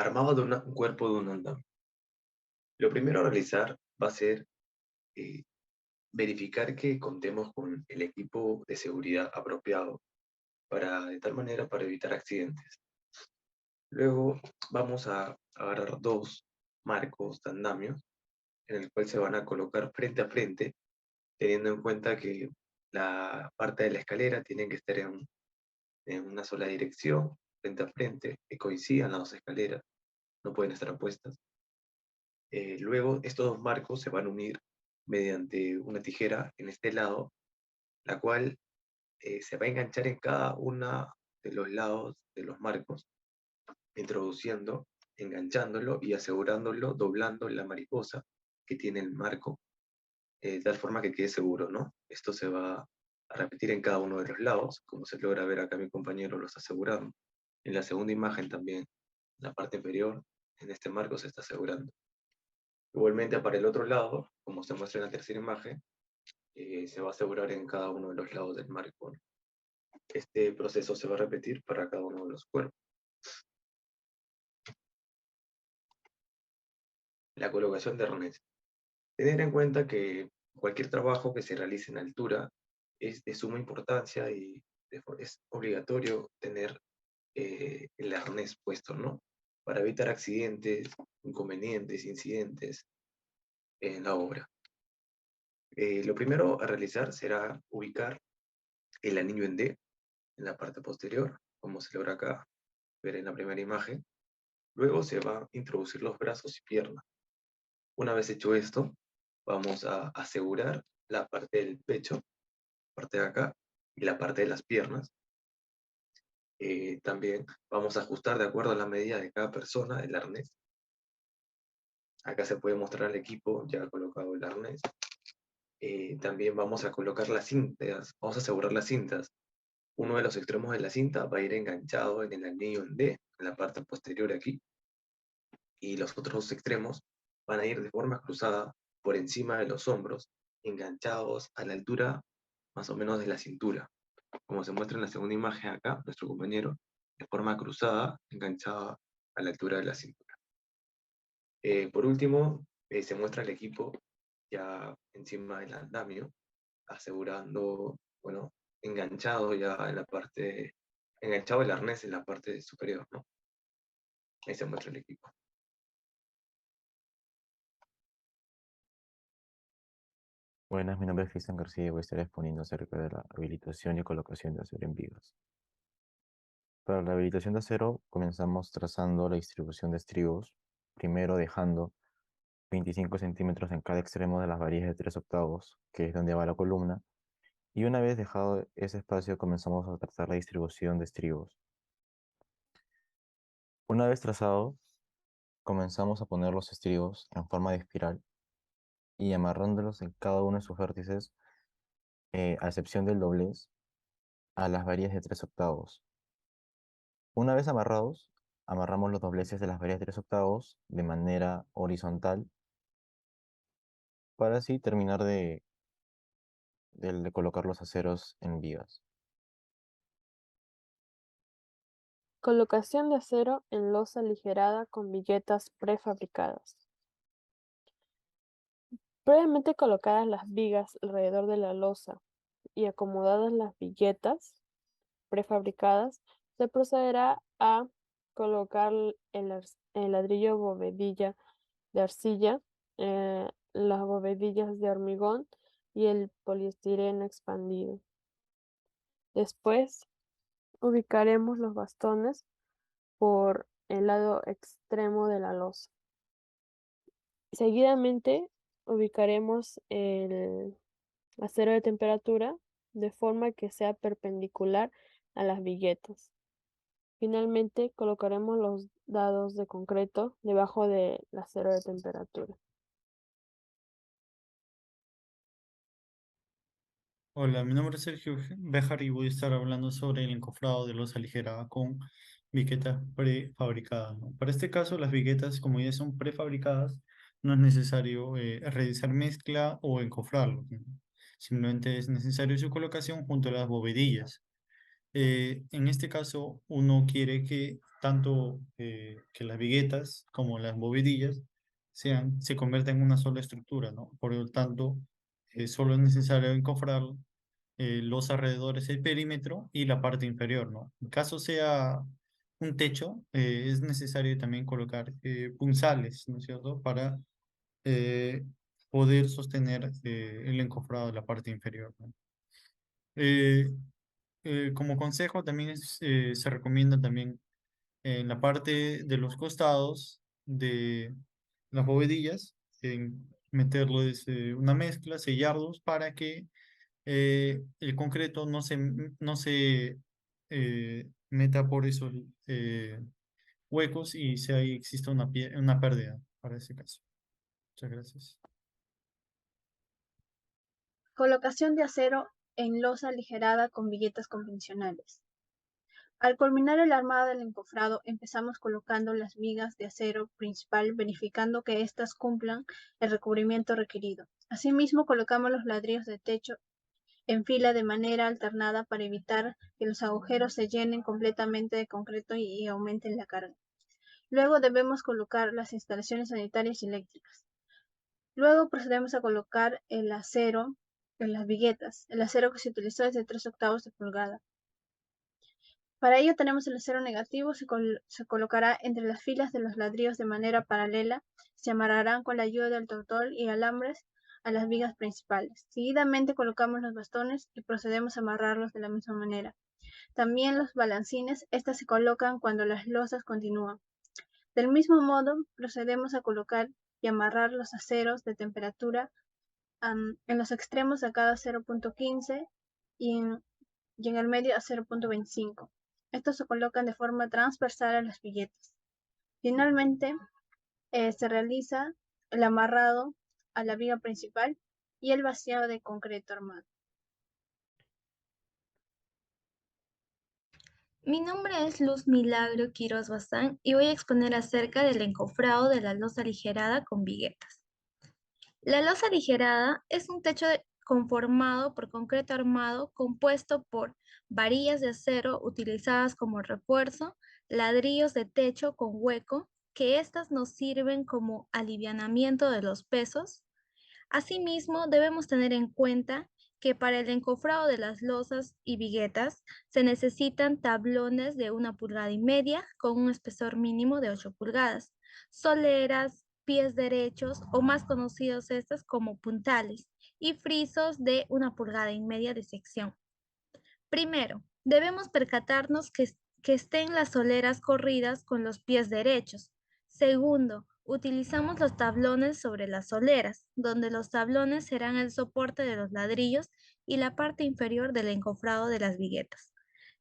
Armado de un cuerpo de un andamio. Lo primero a realizar va a ser eh, verificar que contemos con el equipo de seguridad apropiado de tal manera para evitar accidentes. Luego vamos a agarrar dos marcos de andamios en el cual se van a colocar frente a frente, teniendo en cuenta que la parte de la escalera tiene que estar en una sola dirección, frente a frente, que coincidan las dos escaleras, no pueden estar opuestas. Luego estos dos marcos se van a unir mediante una tijera en este lado, la cual se va a enganchar en cada uno de los lados de los marcos, introduciendo, enganchándolo y asegurándolo, doblando la mariposa que tiene el marco, de tal forma que quede seguro, ¿no? Esto se va a repetir en cada uno de los lados, como se logra ver acá mi compañero lo está asegurando. En la segunda imagen también, la parte inferior, en este marco se está asegurando. Igualmente para el otro lado, como se muestra en la tercera imagen, se va a asegurar en cada uno de los lados del marco, ¿no? Este proceso se va a repetir para cada uno de los cuerpos. La colocación de arnés. Tener en cuenta que cualquier trabajo que se realice en altura es de suma importancia y es obligatorio tener el arnés puesto, ¿no? Para evitar accidentes, inconvenientes, incidentes en la obra. Lo primero a realizar será ubicar el anillo en D en la parte posterior, como se logra acá ver en la primera imagen. Luego se van a introducir los brazos y piernas. Una vez hecho esto, vamos a asegurar la parte del pecho, parte de acá, y la parte de las piernas. También vamos a ajustar de acuerdo a la medida de cada persona el arnés. Acá se puede mostrar el equipo ya colocado el arnés. También vamos a colocar las cintas, vamos a asegurar las cintas. Uno de los extremos de la cinta va a ir enganchado en el anillo en D, en la parte posterior aquí, y los otros dos extremos van a ir de forma cruzada por encima de los hombros, enganchados a la altura más o menos de la cintura. Como se muestra en la segunda imagen acá, nuestro compañero, de forma cruzada, enganchada a la altura de la cintura. Por último, se muestra el equipo ya encima del andamio, asegurando, bueno, enganchado ya en la parte, enganchado el arnés en la parte superior, ¿no? Ahí se muestra el equipo. Buenas, mi nombre es Cristian García y voy a estar exponiendo acerca de la habilitación y colocación de acero en vigas. Para la habilitación de acero comenzamos trazando la distribución de estribos, primero dejando 25 centímetros en cada extremo de las varillas de 3 octavos, que es donde va la columna, y una vez dejado ese espacio comenzamos a trazar la distribución de estribos. Una vez trazado, comenzamos a poner los estribos en forma de espiral y amarrándolos en cada uno de sus vértices, a excepción del doblez, a las varillas de 3 octavos. Una vez amarrados, amarramos los dobleces de las varillas de 3 octavos de manera horizontal para así terminar de colocar los aceros en vigas. Colocación de acero en losa aligerada con viguetas prefabricadas. Previamente colocadas las vigas alrededor de la losa y acomodadas las viguetas prefabricadas, se procederá a colocar el ladrillo bovedilla de arcilla, las bovedillas de hormigón y el poliestireno expandido. Después ubicaremos los bastones por el lado extremo de la losa. Seguidamente ubicaremos el acero de temperatura de forma que sea perpendicular a las viguetas. Finalmente colocaremos los dados de concreto debajo del acero de temperatura. Hola, mi nombre es Sergio Bejar y voy a estar hablando sobre el encofrado de losa aligerada con viguetas prefabricadas, ¿no? Para este caso, las viguetas, como ya son prefabricadas, no es necesario realizar mezcla o encofrarlo, ¿no? Simplemente es necesario su colocación junto a las bovedillas. En este caso, uno quiere que tanto que las viguetas como las bovedillas se convierten en una sola estructura, ¿no? Por lo tanto, solo es necesario encofrar los alrededores del perímetro y la parte inferior, ¿no? En caso sea un techo, es necesario también colocar punzales, ¿no es cierto? Para eh, poder sostener el encofrado de la parte inferior, ¿no? Eh, como consejo, también se recomienda también en la parte de los costados de las bovedillas, en meterles una mezcla, sellarlos para que el concreto no se meta por esos huecos y exista una pérdida para ese caso. Muchas gracias. Colocación de acero en losa aligerada con viguetas convencionales. Al culminar el armado del encofrado, empezamos colocando las vigas de acero principal, verificando que éstas cumplan el recubrimiento requerido. Asimismo, colocamos los ladrillos de techo en fila de manera alternada para evitar que los agujeros se llenen completamente de concreto y aumenten la carga. Luego debemos colocar las instalaciones sanitarias y eléctricas. Luego procedemos a colocar el acero en las viguetas. El acero que se utilizó es de 3/8 de pulgada. Para ello tenemos el acero negativo, se colocará entre las filas de los ladrillos de manera paralela, se amarrarán con la ayuda del tortol y alambres a las vigas principales. Seguidamente colocamos los bastones y procedemos a amarrarlos de la misma manera. También los balancines, estas se colocan cuando las losas continúan. Del mismo modo, procedemos a colocar y amarrar los aceros de temperatura en los extremos a cada 0.15 y en el medio a 0.25. Estos se colocan de forma transversal a las viguetas. Finalmente, se realiza el amarrado a la viga principal y el vaciado de concreto armado. Mi nombre es Luz Milagro Quiroz Bazán y voy a exponer acerca del encofrado de la losa aligerada con viguetas. La losa aligerada es un techo conformado por concreto armado compuesto por varillas de acero utilizadas como refuerzo, ladrillos de techo con hueco, que éstas nos sirven como alivianamiento de los pesos. Asimismo, debemos tener en cuenta que para el encofrado de las losas y viguetas se necesitan tablones de 1,5 pulgadas con un espesor mínimo de 8 pulgadas, soleras, pies derechos o más conocidos estos como puntales y frisos de 1,5 pulgadas de sección. Primero, debemos percatarnos que estén las soleras corridas con los pies derechos. Segundo, utilizamos los tablones sobre las soleras, donde los tablones serán el soporte de los ladrillos y la parte inferior del encofrado de las viguetas.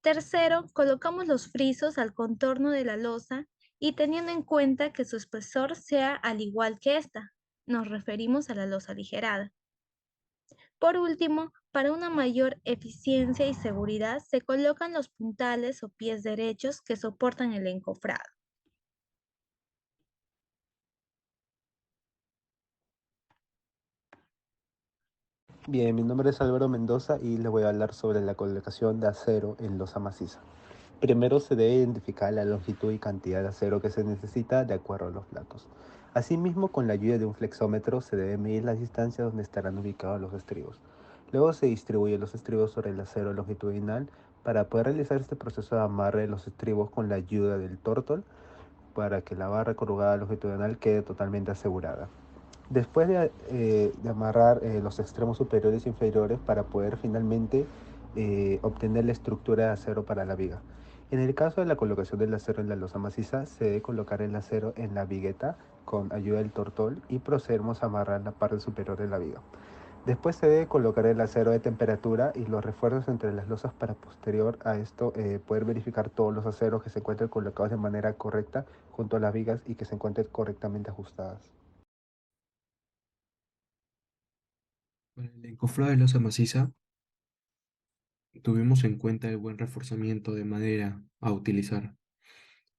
Tercero, colocamos los frisos al contorno de la losa y teniendo en cuenta que su espesor sea al igual que esta. Nos referimos a la losa aligerada. Por último, para una mayor eficiencia y seguridad, se colocan los puntales o pies derechos que soportan el encofrado. Bien, mi nombre es Álvaro Mendoza y les voy a hablar sobre la colocación de acero en losa maciza. Primero se debe identificar la longitud y cantidad de acero que se necesita de acuerdo a los platos. Asimismo, con la ayuda de un flexómetro se debe medir las distancias donde estarán ubicados los estribos. Luego se distribuyen los estribos sobre el acero longitudinal para poder realizar este proceso de amarre de los estribos con la ayuda del tortol para que la barra corrugada longitudinal quede totalmente asegurada. Después de amarrar los extremos superiores e inferiores para poder finalmente obtener la estructura de acero para la viga. En el caso de la colocación del acero en la losa maciza, se debe colocar el acero en la vigueta con ayuda del tortol y procedemos a amarrar la parte superior de la viga. Después se debe colocar el acero de temperatura y los refuerzos entre las losas para posterior a esto poder verificar todos los aceros que se encuentren colocados de manera correcta junto a las vigas y que se encuentren correctamente ajustadas. Para el encofrado de losa maciza, tuvimos en cuenta el buen reforzamiento de madera a utilizar.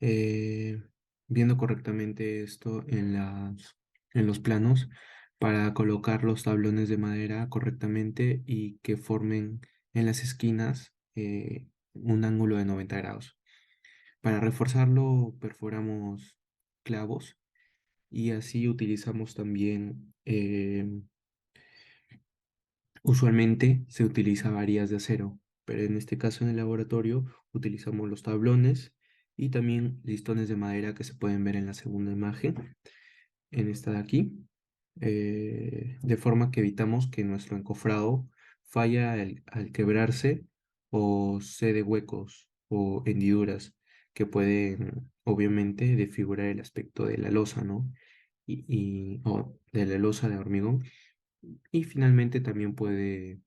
Eh, Viendo correctamente esto en los planos para colocar los tablones de madera correctamente y que formen en las esquinas un ángulo de 90 grados. Para reforzarlo perforamos clavos y así utilizamos también, usualmente se utiliza varillas de acero, pero en este caso en el laboratorio utilizamos los tablones y también listones de madera que se pueden ver en la segunda imagen, en esta de aquí, de forma que evitamos que nuestro encofrado falla al quebrarse o cede huecos o hendiduras que pueden obviamente desfigurar el aspecto de la losa, ¿no? O de la losa de hormigón y finalmente también puede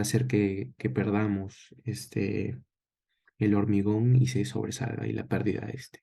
hacer que perdamos el hormigón y se sobresalga y la pérdida de este.